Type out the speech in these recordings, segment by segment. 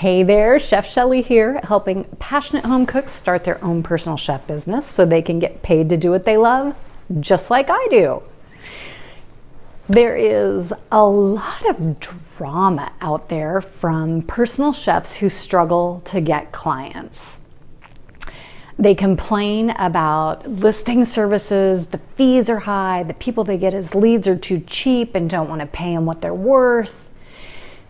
Hey there, Chef Shelly here, helping passionate home cooks start their own personal chef business so they can get paid to do what they love, just like I do. There is a lot of drama out there from personal chefs who struggle to get clients. They complain about listing services, the fees are high, the people they get as leads are too cheap and don't want to pay them what they're worth.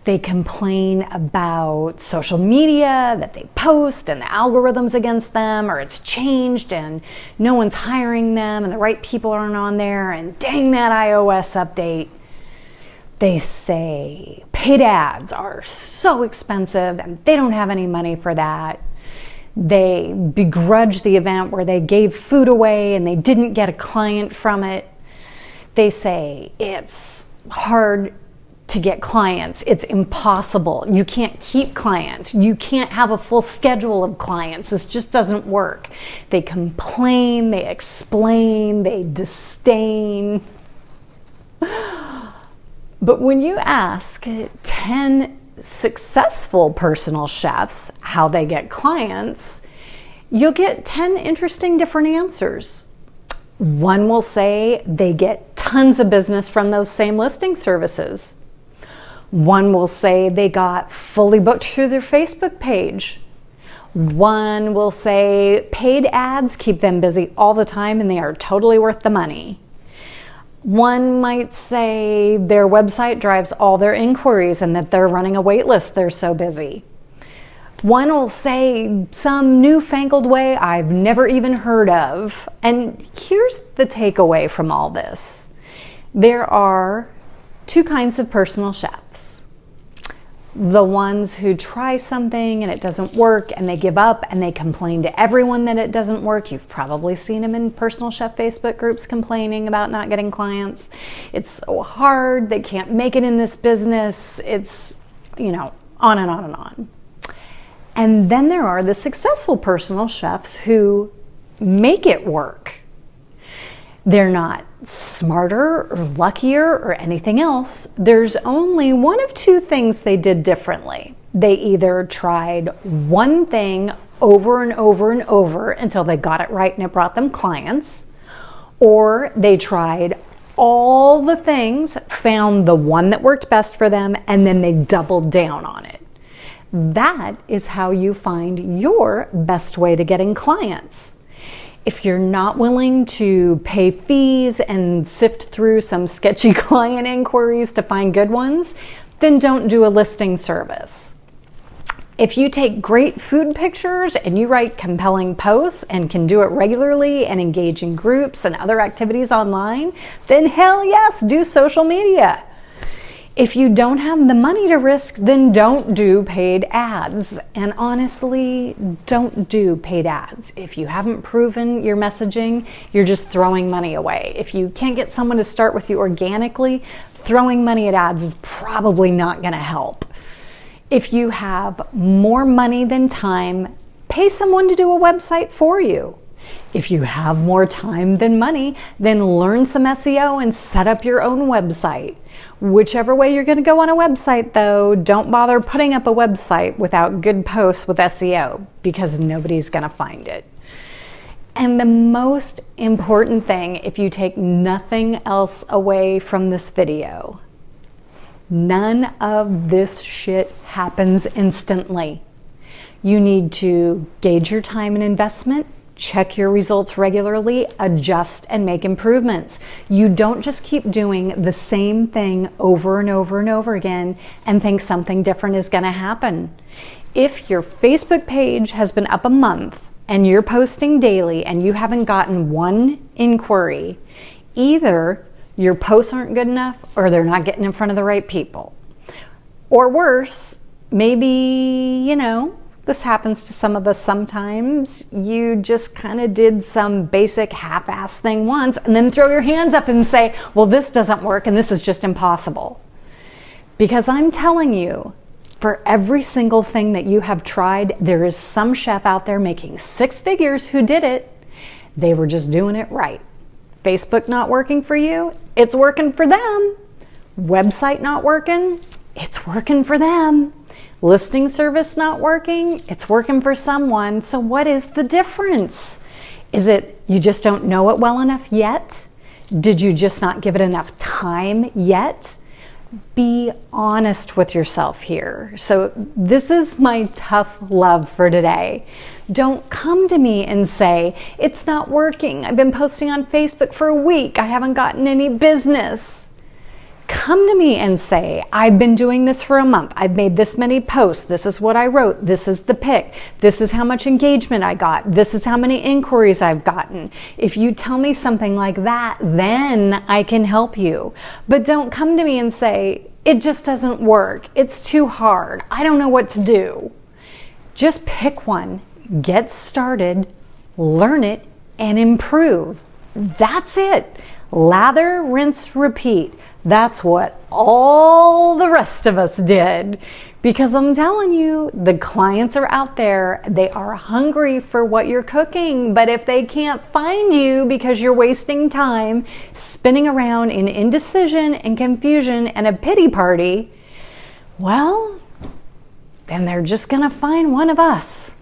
They complain about social media, that they post and the algorithm's against them, or it's changed and no one's hiring them and the right people aren't on there, and dang that iOS update. They say paid ads are so expensive and they don't have any money for that. They begrudge the event where they gave food away and they didn't get a client from it. They say it's hard to get clients. It's impossible. You can't keep clients. You can't have a full schedule of clients. This just doesn't work. They complain, they explain, they disdain. But when you ask 10 successful personal chefs how they get clients, you'll get 10 interesting different answers. One will say they get tons of business from those same listing services. One will say they got fully booked through their Facebook page. One will say paid ads keep them busy all the time and they are totally worth the money. One might say their website drives all their inquiries and that they're running a wait list, they're so busy. One will say some newfangled way I've never even heard of. And here's the takeaway from all this. There are two kinds of personal chefs. The ones who try something and it doesn't work and they give up and they complain to everyone that it doesn't work. You've probably seen them in personal chef Facebook groups complaining about not getting clients. It's so hard, they can't make it in this business. It's, on and on and on. And then there are the successful personal chefs who make it work. They're not smarter or luckier or anything else. There's only one of two things they did differently. They either tried one thing over and over and over until they got it right and it brought them clients, or they tried all the things, found the one that worked best for them, and then they doubled down on it. That is how you find your best way to getting clients. If you're not willing to pay fees and sift through some sketchy client inquiries to find good ones, then don't do a listing service. If you take great food pictures and you write compelling posts and can do it regularly and engage in groups and other activities online, then hell yes, do social media. If you don't have the money to risk, then don't do paid ads. And honestly, don't do paid ads. If you haven't proven your messaging, you're just throwing money away. If you can't get someone to start with you organically, throwing money at ads is probably not going to help. If you have more money than time, pay someone to do a website for you. If you have more time than money, then learn some SEO and set up your own website. Whichever way you're going to go on a website, though, don't bother putting up a website without good posts with SEO because nobody's going to find it. And the most important thing, if you take nothing else away from this video, none of this shit happens instantly. You need to gauge your time and investment, check your results regularly, adjust and make improvements. You don't just keep doing the same thing over and over and over again and think something different is going to happen. If your Facebook page has been up a month and you're posting daily and you haven't gotten one inquiry, either your posts aren't good enough or they're not getting in front of the right people. Or worse, maybe, this happens to some of us sometimes. You just kind of did some basic half-ass thing once and then throw your hands up and say, well, this doesn't work and this is just impossible. Because I'm telling you, for every single thing that you have tried, there is some chef out there making six figures who did it. They were just doing it right. Facebook not working for you, it's working for them. Website not working, it's working for them. Listing service not working? It's working for someone. So what is the difference? Is it you just don't know it well enough yet? Did you just not give it enough time yet? Be honest with yourself here. So this is my tough love for today. Don't come to me and say, it's not working. I've been posting on Facebook for a week. I haven't gotten any business. Come to me and say, I've been doing this for a month. I've made this many posts. This is what I wrote. This is the pic. This is how much engagement I got. This is how many inquiries I've gotten. If you tell me something like that, then I can help you. But don't come to me and say, it just doesn't work. It's too hard. I don't know what to do. Just pick one, get started, learn it, and improve. That's it. Lather, rinse, repeat. That's what all the rest of us did. Because I'm telling you, the clients are out there. They are hungry for what you're cooking. But if they can't find you because you're wasting time spinning around in indecision and confusion and a pity party, well, then they're just going to find one of us.